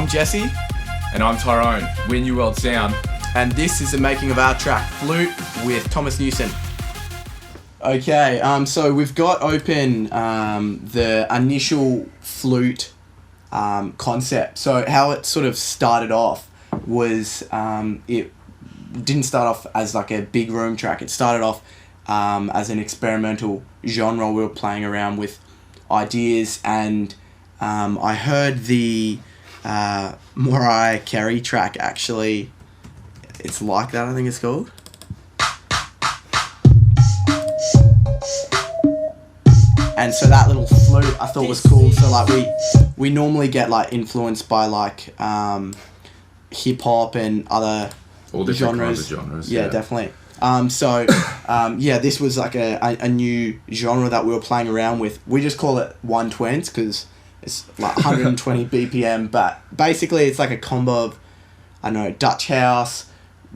I'm Jesse. And I'm Tyrone. We're New World Sound. And this is the making of our track, Flute, with Thomas Newson. Okay, so we've got open the initial flute concept. So how it sort of started off was it didn't start off as like a big room track. It started off as an experimental genre. We were playing around with ideas, and I heard the Mariah Carey track, actually. It's Like That, I think it's called. And so that little flute I thought was cool. So like we normally get like influenced by like hip hop and other all different kinds of genres. Yeah, definitely. This was like a new genre that we were playing around with. We just call it 120s because it's like 120 BPM, but basically it's like a combo of, I don't know, Dutch house,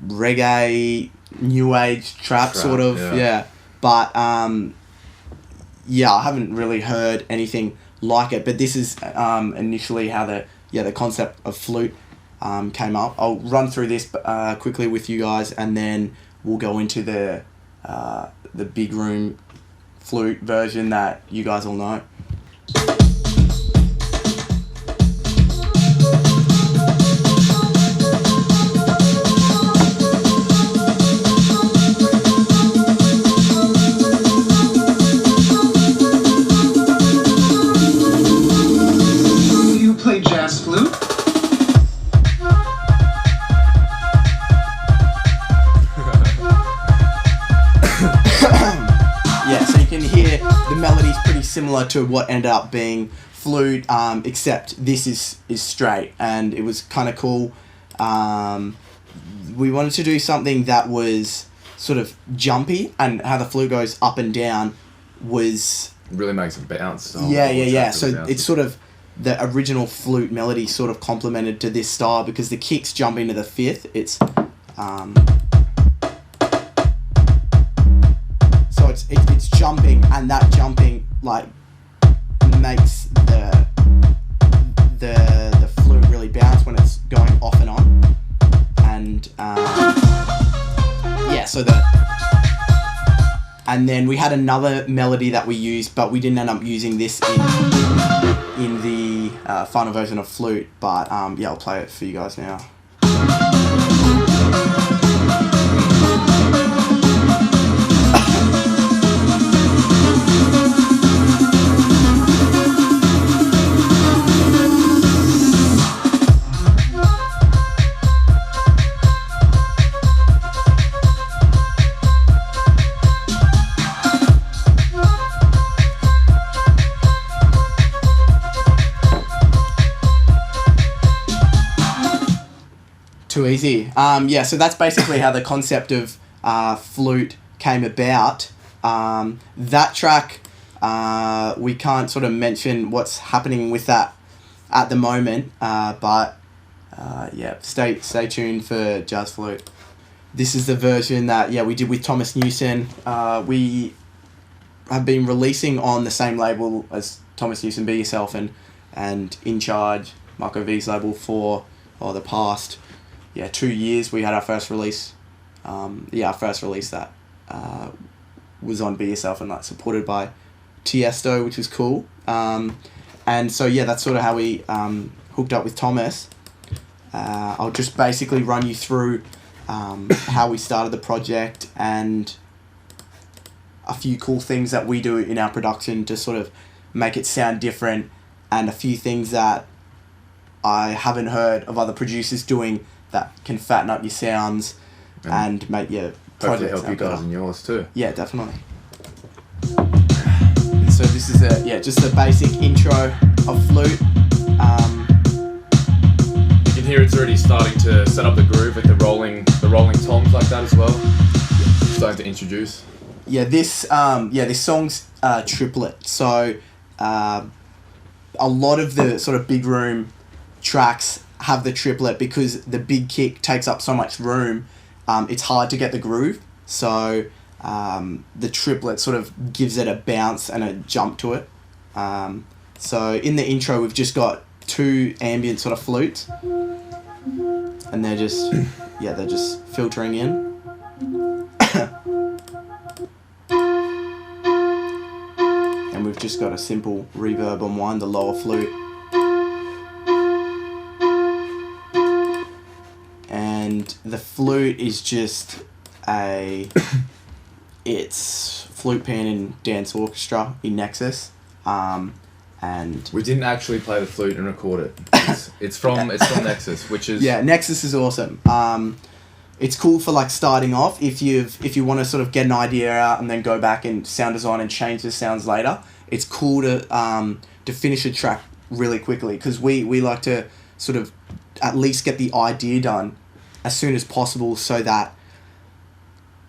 reggae, new age, trap sort of, yeah. But I haven't really heard anything like it, but this is initially how the concept of flute came up. I'll run through this quickly with you guys, and then we'll go into the big room flute version that you guys all know. Similar to what ended up being flute, except this is straight, and it was kind of cool. We wanted to do something that was sort of jumpy, and how the flute goes up and down was really makes it bounce. So it's sort of the original Flute Melody sort of complemented to this style, because the kicks jump into the fifth. It's it's jumping, and that jumping like makes the flute really bounce when it's going off and on, and and then we had another melody that we used, but we didn't end up using this in the final version of flute. But I'll play it for you guys now. Too easy. So that's basically how the concept of flute came about. That track, we can't sort of mention what's happening with that at the moment, but stay tuned for Jazz Flute. This is the version that we did with Thomas Newson. We have been releasing on the same label as Thomas Newson, Be Yourself, and In Charge, Marco V's label, for the past 2 years. We had our first release. Our first release that was on Be Yourself, and like supported by Tiesto, which was cool. That's sort of how we hooked up with Thomas. I'll just basically run you through how we started the project and a few cool things that we do in our production to sort of make it sound different, and a few things that I haven't heard of other producers doing that can fatten up your sounds and make your projects help you guys in yours too. Yeah, definitely. So this is just a basic intro of flute. You can hear it's already starting to set up the groove with the rolling toms like that as well. Starting to introduce. This song's triplet. So a lot of the sort of big room tracks have the triplet because the big kick takes up so much room. It's hard to get the groove, so the triplet sort of gives it a bounce and a jump to it. So in the intro we've just got two ambient sort of flutes, and they're just filtering in. And we've just got a simple reverb on one, the lower flute. And the flute is just it's flute pan in dance orchestra in Nexus. And we didn't actually play the flute and record it. It's from Nexus, which is... Yeah, Nexus is awesome. It's cool for like starting off if you want to sort of get an idea out and then go back and sound design and change the sounds later. It's cool to finish a track really quickly, because we like to sort of at least get the idea done as soon as possible, so that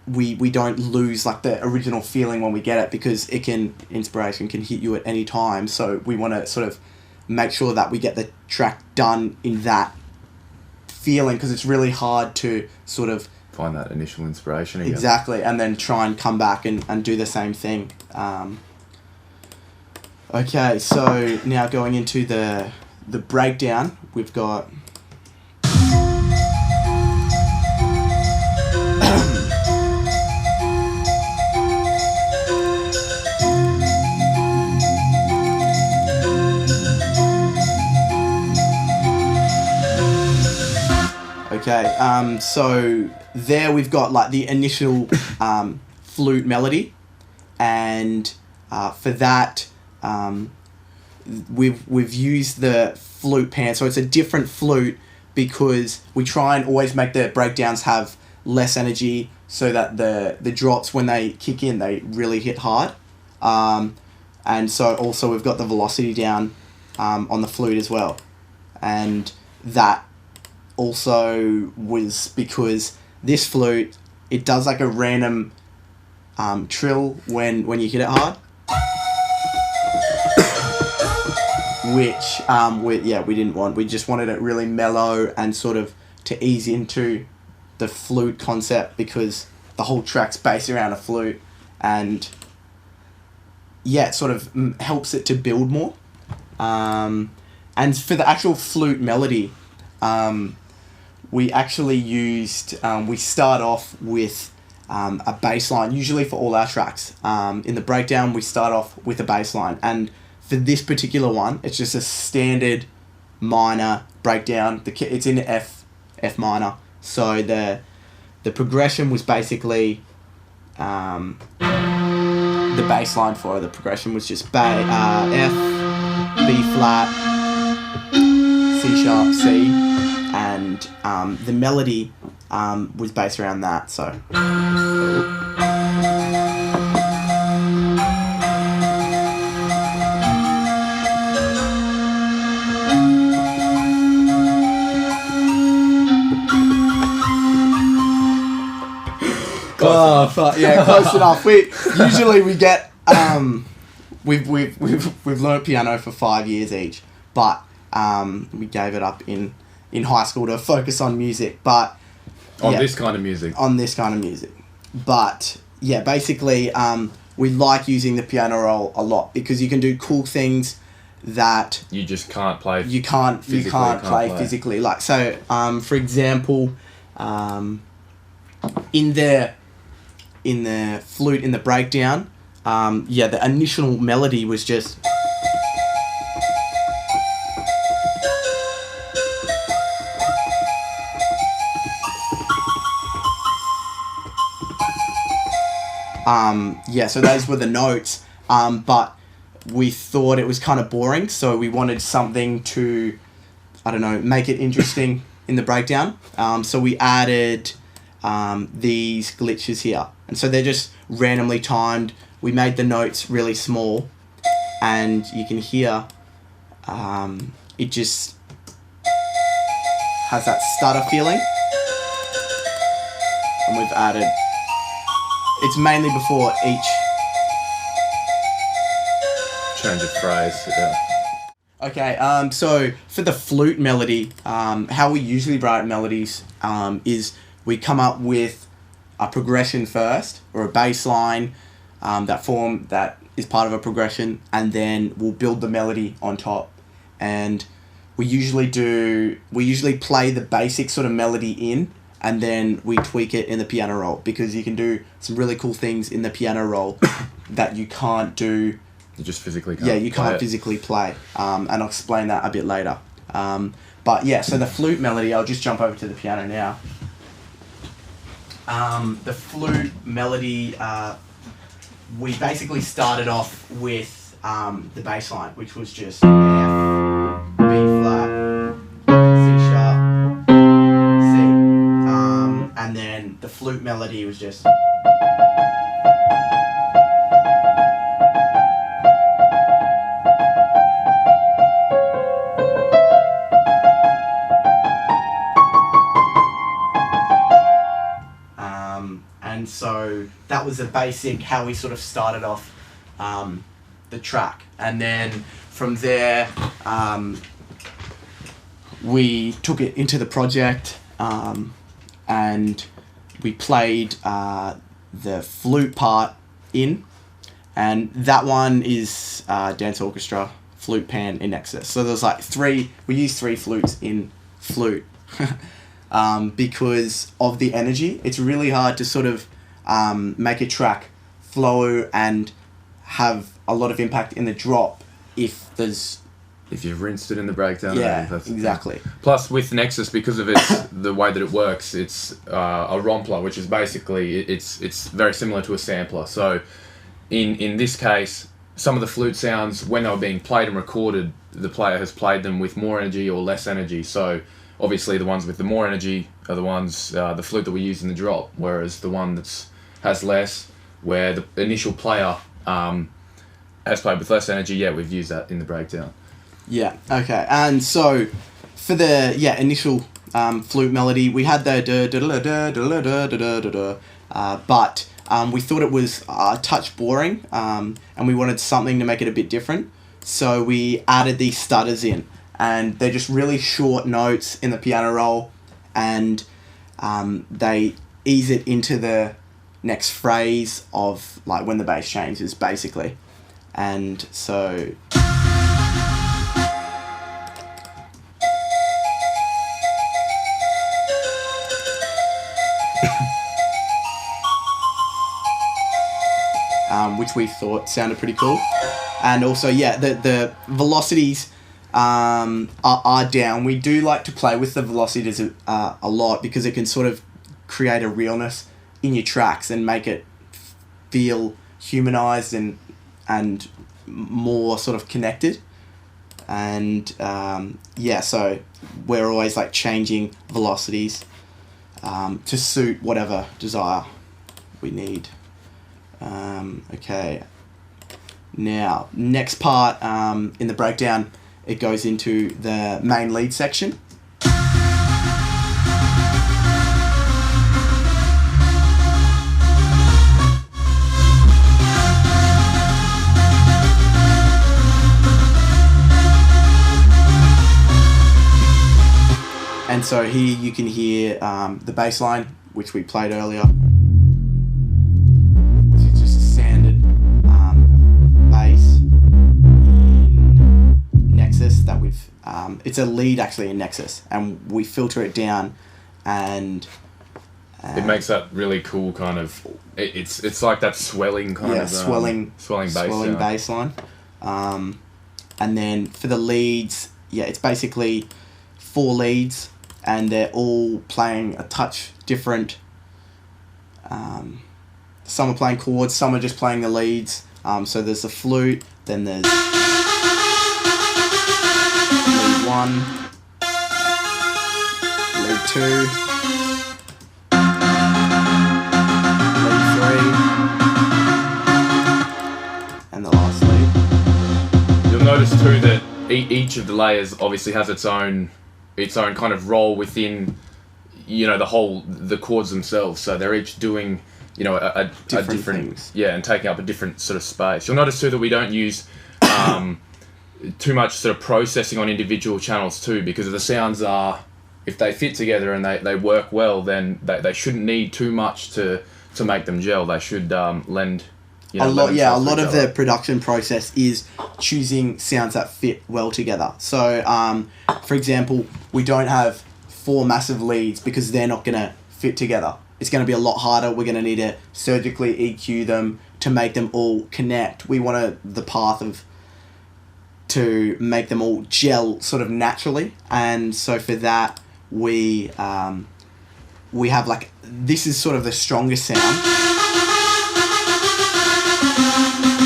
we don't lose like the original feeling when we get it, because inspiration can hit you at any time. So we want to sort of make sure that we get the track done in that feeling, because it's really hard to sort of find that initial inspiration again. Exactly, and then try and come back and do the same thing. Okay, so now going into the breakdown, we've got... Okay, so there we've got like the initial flute melody, and for that we've used the flute pan, so it's a different flute, because we try and always make the breakdowns have less energy, so that the drops, when they kick in, they really hit hard, and so also we've got the velocity down on the flute as well, and that also was because this flute, it does like a random trill when you hit it hard, which we didn't want. We just wanted it really mellow and sort of to ease into the flute concept, because the whole track's based around a flute, and it sort of helps it to build more. And for the actual flute melody, we actually used, we start off with a bass line, usually for all our tracks. In the breakdown, we start off with a bass line. And for this particular one, it's just a standard minor breakdown. It's in F minor. So the progression was basically the bass line for it. The progression was just F, B flat, C sharp, C, and the melody was based around that. So close enough. We get we've learnt piano for 5 years each, but we gave it up in high school to focus on music, but on this kind of music. But basically we like using the piano roll a lot, because you can do cool things that you just can't play. You can't play physically. Like, so for example, in the flute, in the breakdown, the initial melody was just so those were the notes, but we thought it was kind of boring, so we wanted something to, I don't know, make it interesting in the breakdown. So we added these glitches here, and so they're just randomly timed. We made the notes really small, and you can hear it just has that stutter feeling, and we've added, it's mainly before each change of phrase. Yeah. Okay, so for the flute melody, how we usually write melodies is we come up with a progression first, or a bass line that is part of a progression, and then we'll build the melody on top. And we usually play the basic sort of melody in, and then we tweak it in the piano roll, because you can do some really cool things in the piano roll that you can't do. You just physically can't. Yeah, you can't physically play. And I'll explain that a bit later. But yeah, so the flute melody, I'll just jump over to the piano now. The flute melody, we basically started off with the bass line, which was just F, B flat, C sharp, C. And then the flute melody was just... And so that was the basic, how we sort of started off the track. And then from there, we took it into the project, and we played the flute part in, and that one is dance orchestra, flute, pan, in Nexus. So there's like we used 3 flutes in flute. Because of the energy. It's really hard to sort of make a track flow and have a lot of impact in the drop if you've rinsed it in the breakdown. Yeah, exactly. Plus with Nexus, because of the way that it works, it's a rompler, which is basically it's very similar to a sampler. So in this case, some of the flute sounds, when they were being played and recorded, the player has played them with more energy or less energy. So obviously the ones with the more energy are the ones, the flute that we use in the drop, whereas the one has less, where the initial player has played with less energy, we've used that in the breakdown. Yeah, okay. And so for the initial flute melody, we had the but we thought it was a touch boring, and we wanted something to make it a bit different. So we added these stutters in. And they're just really short notes in the piano roll, and they ease it into the next phrase of like when the bass changes, basically. And so which we thought sounded pretty cool. And also, the velocities are down. We do like to play with the velocities a lot, because it can sort of create a realness in your tracks and make it feel humanized and more sort of connected. And so we're always like changing velocities to suit whatever desire we need. Okay, now next part in the breakdown, it goes into the main lead section. And so here you can hear the bass line, which we played earlier. It's just a standard bass in Nexus that we've... it's a lead actually in Nexus, and we filter it down, and... it makes that really cool kind of... It's like that swelling kind of... swelling bass line. And then for the leads, it's basically 4 leads, and they're all playing a touch different. Some are playing chords, some are just playing the leads. So there's the flute, then there's lead 1, lead 2, lead 3, and the last lead. You'll notice too that each of the layers obviously has its own kind of role within, the chords themselves. So they're each doing, a different things. And taking up a different sort of space. You'll notice too that we don't use too much sort of processing on individual channels too, because if the sounds if they fit together and they work well, then they shouldn't need too much to make them gel. They should lend You know, a lot let themselves of recover. the production process is choosing sounds that fit well together. So for example, we don't have 4 massive leads because they're not going to fit together. It's going to be a lot harder. We're going to need to surgically EQ them to make them all connect. We want the path to make them all gel sort of naturally, and so for that we have like, this is sort of the strongest sound,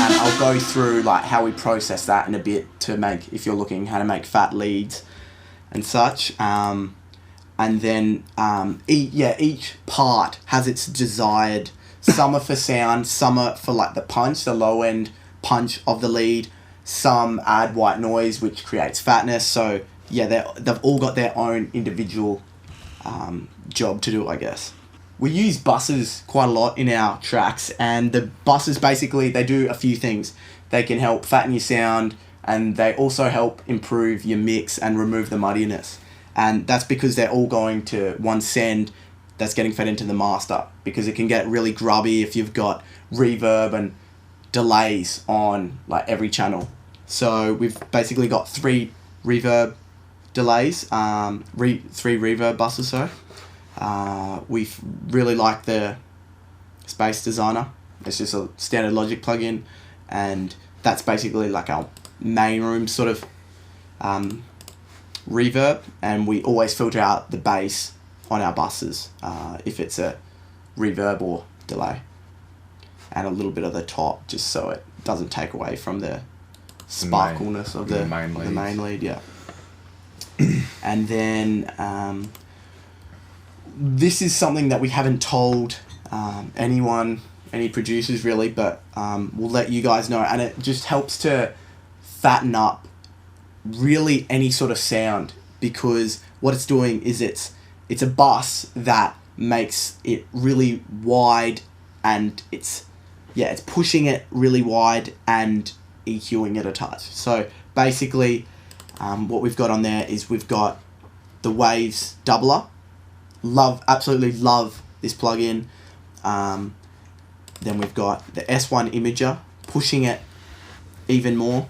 and I'll go through like how we process that in a bit to make, if you're looking how to make fat leads and such, and then each part has its desired, some are for sound, some are for like the punch, the low end punch of the lead. Some add white noise, which creates fatness. So yeah, they've all got their own individual job to do, I guess. We use buses quite a lot in our tracks, and the buses basically, they do a few things. They can help fatten your sound, and they also help improve your mix and remove the muddiness. And that's because they're all going to one send that's getting fed into the master, because it can get really grubby if you've got reverb and delays on like every channel. So we've basically got 3 reverb delays, 3 reverb buses, sorry. We really like the Space Designer. It's just a standard Logic plugin, and that's basically like our main room sort of reverb, and we always filter out the bass on our buses if it's a reverb or delay, and a little bit of the top just so it doesn't take away from the sparkleness of the main lead, yeah. And then this is something that we haven't told any producers really, but we'll let you guys know, and it just helps to fatten up really any sort of sound, because what it's doing is it's a bus that makes it really wide, and it's pushing it really wide and EQing it a touch. So basically what we've got on there is we've got the Waves doubler. Absolutely love this plugin. Then we've got the S1 imager, pushing it even more,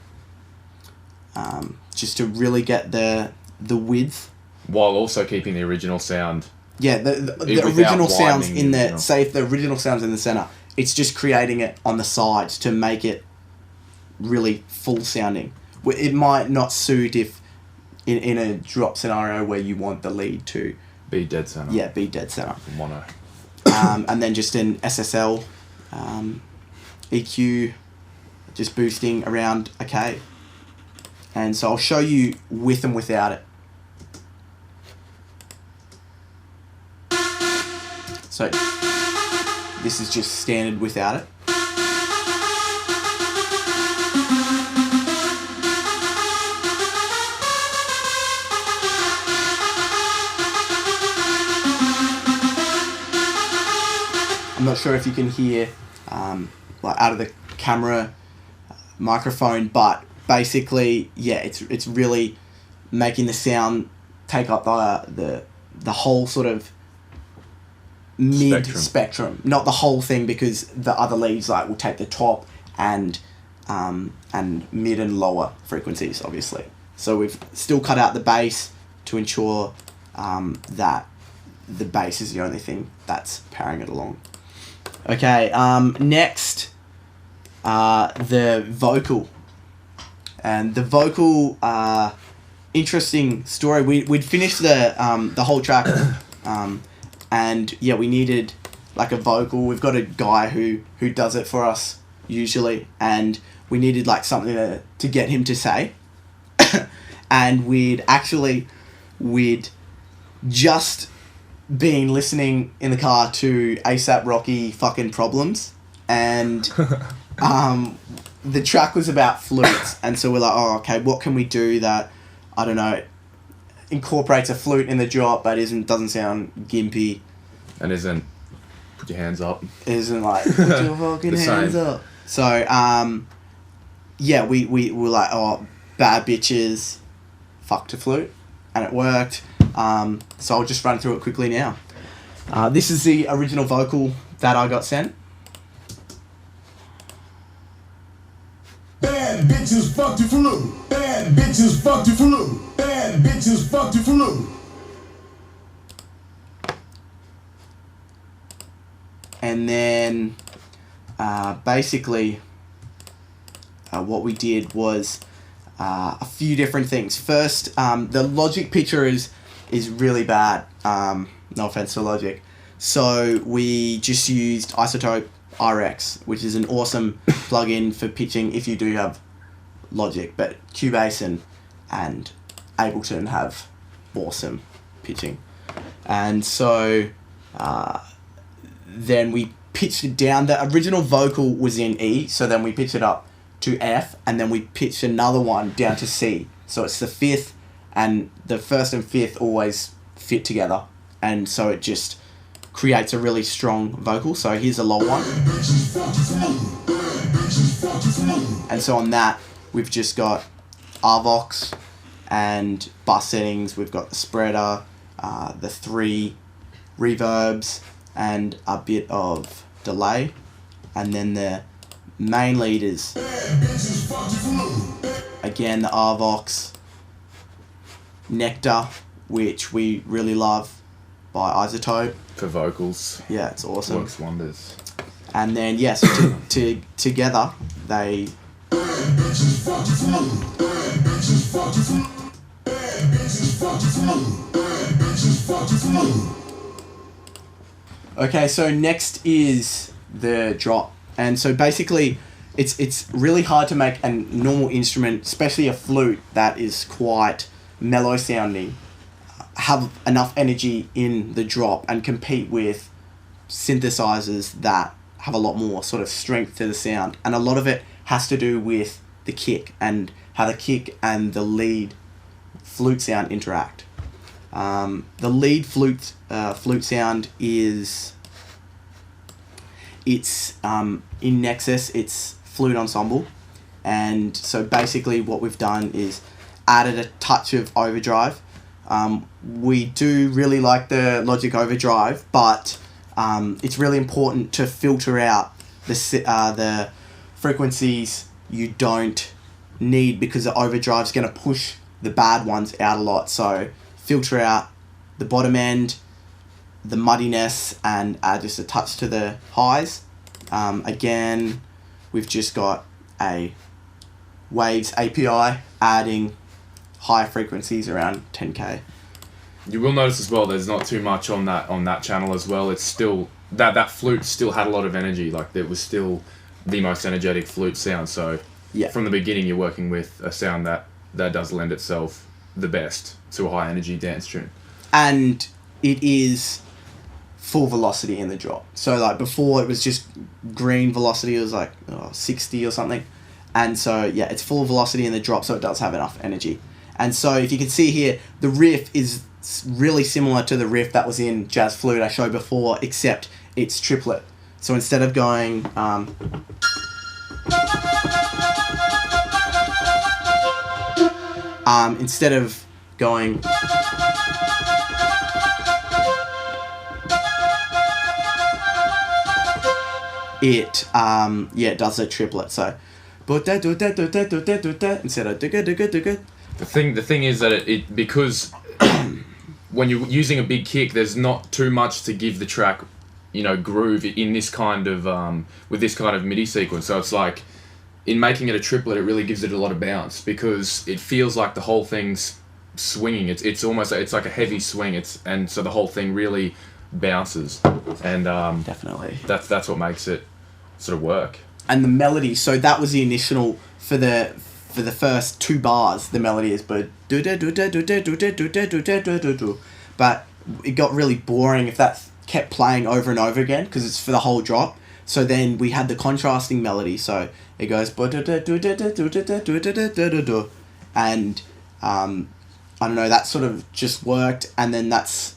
just to really get the width, while also keeping the original sound. Yeah, the original sounds in the, say if the original sound's in the center, it's just creating it on the sides to make it really full sounding. It might not suit if in a drop scenario where you want the lead to be dead center. Yeah, be dead center. Mono. And then just an SSL EQ, just boosting around a K. And so I'll show you with and without it. So this is just standard without it. I'm not sure if you can hear like out of the camera microphone, but basically, yeah, it's really making the sound take up the whole sort of mid spectrum, not the whole thing, because the other leads like will take the top and mid and lower frequencies, obviously. So we've still cut out the bass to ensure that the bass is the only thing that's powering it along. Okay, next, the vocal. And the vocal, interesting story. We'd finished the whole track, and yeah, we needed like a vocal. We've got a guy who does it for us usually, and we needed like something to get him to say. And we'd just been listening in the car to ASAP Rocky fucking Problems, and the track was about flutes, and so we're like, oh, okay, what can we do that, I don't know, incorporates a flute in the drop but doesn't sound gimpy and isn't put your hands up, isn't like put your fucking hands up. So yeah, we were like, oh, Bad Bitches, fuck to flute, and it worked. So I'll just run through it quickly now. This is the original vocal that I got sent. Bad bitches fuck your flute. Bad bitches fuck your flute. Bad bitches fuck your flute. And then basically what we did was a few different things. First, the Logic picture is really bad. No offense to Logic. So we just used Isotope RX, which is an awesome plugin for pitching if you do have Logic. But Cubase and Ableton have awesome pitching. And so then we pitched it down. The original vocal was in E, so then we pitched it up to F, and then we pitched another one down to C. So it's the fifth, and the first and fifth always fit together, and so it just creates a really strong vocal. So here's a low one. And so on that, we've just got RVox and bus settings. We've got the spreader, the 3 reverbs, and a bit of delay. And then the main leaders, again, the RVox, Nectar, which we really love, by Isotope. For vocals. Yeah, it's awesome. Works wonders. And then, yes, together, they... Okay, so next is the drop. And so basically, it's really hard to make a normal instrument, especially a flute that is quite mellow sounding, have enough energy in the drop and compete with synthesizers that have a lot more sort of strength to the sound. And a lot of it has to do with the kick and how the kick and the lead flute sound interact. The lead flute sound is, it's in Nexus, it's flute ensemble. And so basically what we've done is added a touch of overdrive. We do really like the Logic Overdrive, but it's really important to filter out the frequencies you don't need, because the overdrive is going to push the bad ones out a lot. So filter out the bottom end, the muddiness, and add just a touch to the highs. Again, we've just got a Waves API adding high frequencies around 10K. You will notice as well there's not too much on that channel as well. It's still that flute still had a lot of energy. Like, it was still the most energetic flute sound. So yeah, from the beginning you're working with a sound that does lend itself the best to a high energy dance tune. And it is full velocity in the drop. So like before it was just green velocity, it was like 60 or something. And so yeah, it's full velocity in the drop, so it does have enough energy. And so if you can see here, the riff is really similar to the riff that was in Jazz Flute I showed before, except it's triplet. So instead of going instead of going it it does a triplet. So instead of the thing is that it because when you're using a big kick, there's not too much to give the track, groove in this kind of with this kind of MIDI sequence. So it's like, in making it a triplet, it really gives it a lot of bounce, because it feels like the whole thing's swinging. It's almost, it's like a heavy swing. And so the whole thing really bounces, and definitely that's what makes it sort of work. And the melody, so that was the initial for the first 2 bars. The melody is but it got really boring if that kept playing over and over again, because it's for the whole drop. So then we had the contrasting melody, so it goes and I don't know, that sort of just worked. And then that's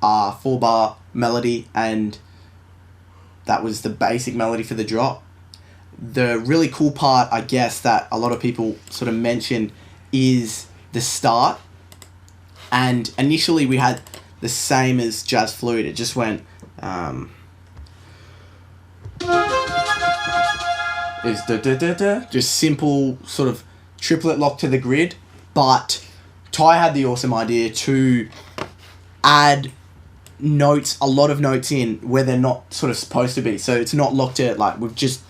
4-bar melody, and that was the basic melody for the drop. The really cool part, I guess, that a lot of people sort of mentioned is the start. And initially we had the same as Jazz Flute. It just went is just simple sort of triplet lock to the grid, but Ty had the awesome idea to add notes, a lot of notes in where they're not sort of supposed to be. So it's not locked to, like, we've just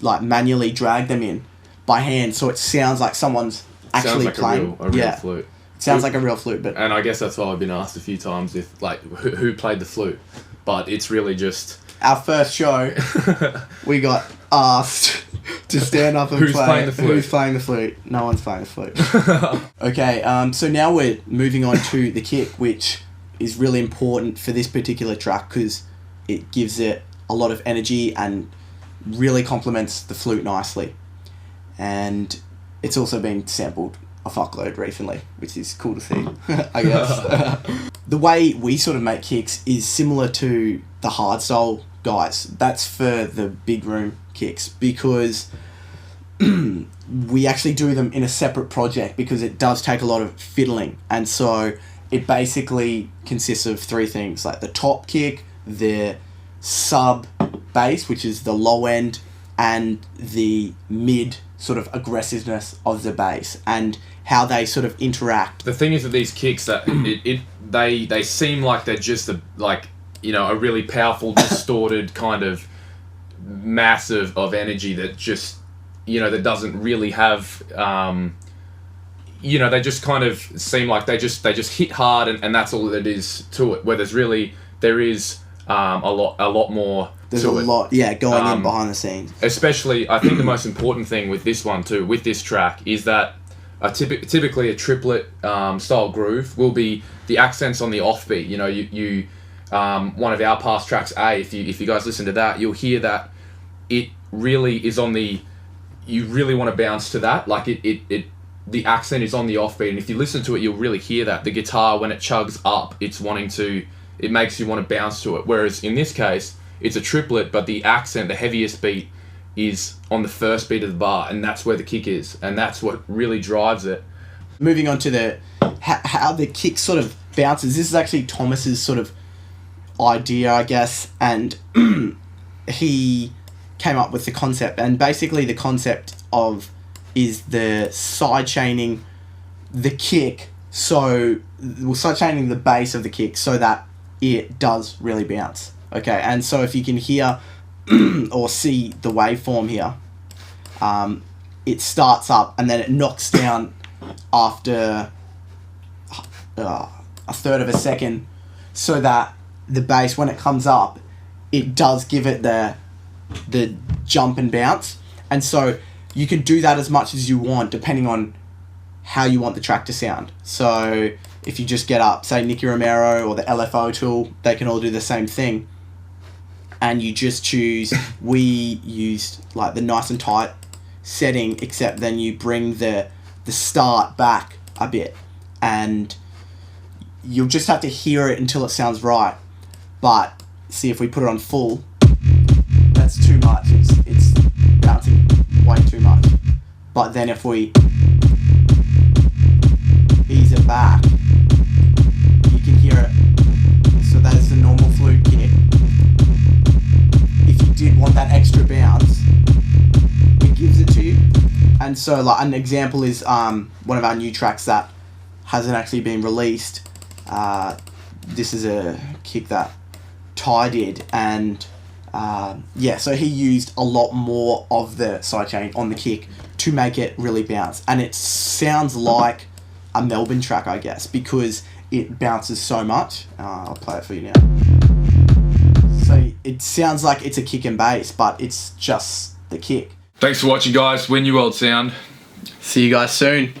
like manually dragged them in by hand, so it sounds like someone's actually like playing. a real flute. Sounds like a real flute, but and I guess that's why I've been asked a few times if like who played the flute, but it's really just our first show. We got asked to stand up and Who's play. playing the flute? Who's playing the flute? No one's playing the flute. Okay, so now we're moving on to the kick, which is really important for this particular track because it gives it a lot of energy and really complements the flute nicely. And it's also been sampled a fuckload recently, which is cool to see, I guess. The way we sort of make kicks is similar to the hardstyle guys. That's for the big room kicks because we actually do them in a separate project because it does take a lot of fiddling. And so it basically consists of three things, like the top kick, the sub bass, which is the low end, and the mid sort of aggressiveness of the bass and how they sort of interact. The thing is with these kicks that they seem like they're just a really powerful, distorted kind of mass of energy that just that doesn't really have they just kind of seem like they just hit hard and that's all that is to it. Where there is a lot more. There's a lot, going in behind the scenes. Especially, I think the most important thing with this one too, with this track, is that typically a triplet style groove will be the accents on the offbeat. You one of our past tracks, if you guys listen to that, you'll hear that it really is on the. You really want to bounce to that, like it the accent is on the offbeat, and if you listen to it, you'll really hear that the guitar when it chugs up, it makes you want to bounce to it. Whereas in this case, it's a triplet, but the accent, the heaviest beat, is on the first beat of the bar, and that's where the kick is, and that's what really drives it. Moving on to how the kick sort of bounces. This is actually Thomas's sort of idea, I guess, and he came up with the concept. And basically, the concept is the side chaining the kick. So we're side chaining the bass of the kick so that it does really bounce. Okay, and so if you can hear or see the waveform here, it starts up and then it knocks down after a third of a second, so that the bass, when it comes up, it does give it the jump and bounce. And so you can do that as much as you want depending on how you want the track to sound. So if you just get up, say Nicky Romero or the LFO tool, they can all do the same thing. And you just choose, we used like the nice and tight setting, except then you bring the start back a bit. And you'll just have to hear it until it sounds right. But see, if we put it on full, that's too much. It's bouncing way too much. But then if we ease it back, you can hear it. So that is the normal flute kick. If you did want that extra bounce, it gives it to you. And so, like, an example is one of our new tracks that hasn't actually been released. This is a kick that Ty did, and so he used a lot more of the sidechain on the kick to make it really bounce. And it sounds like a Melbourne track, I guess, because it bounces so much. I'll play it for you now. So it sounds like it's a kick and bass, but it's just the kick. Thanks for watching, guys. We're New World Sound. See you guys soon.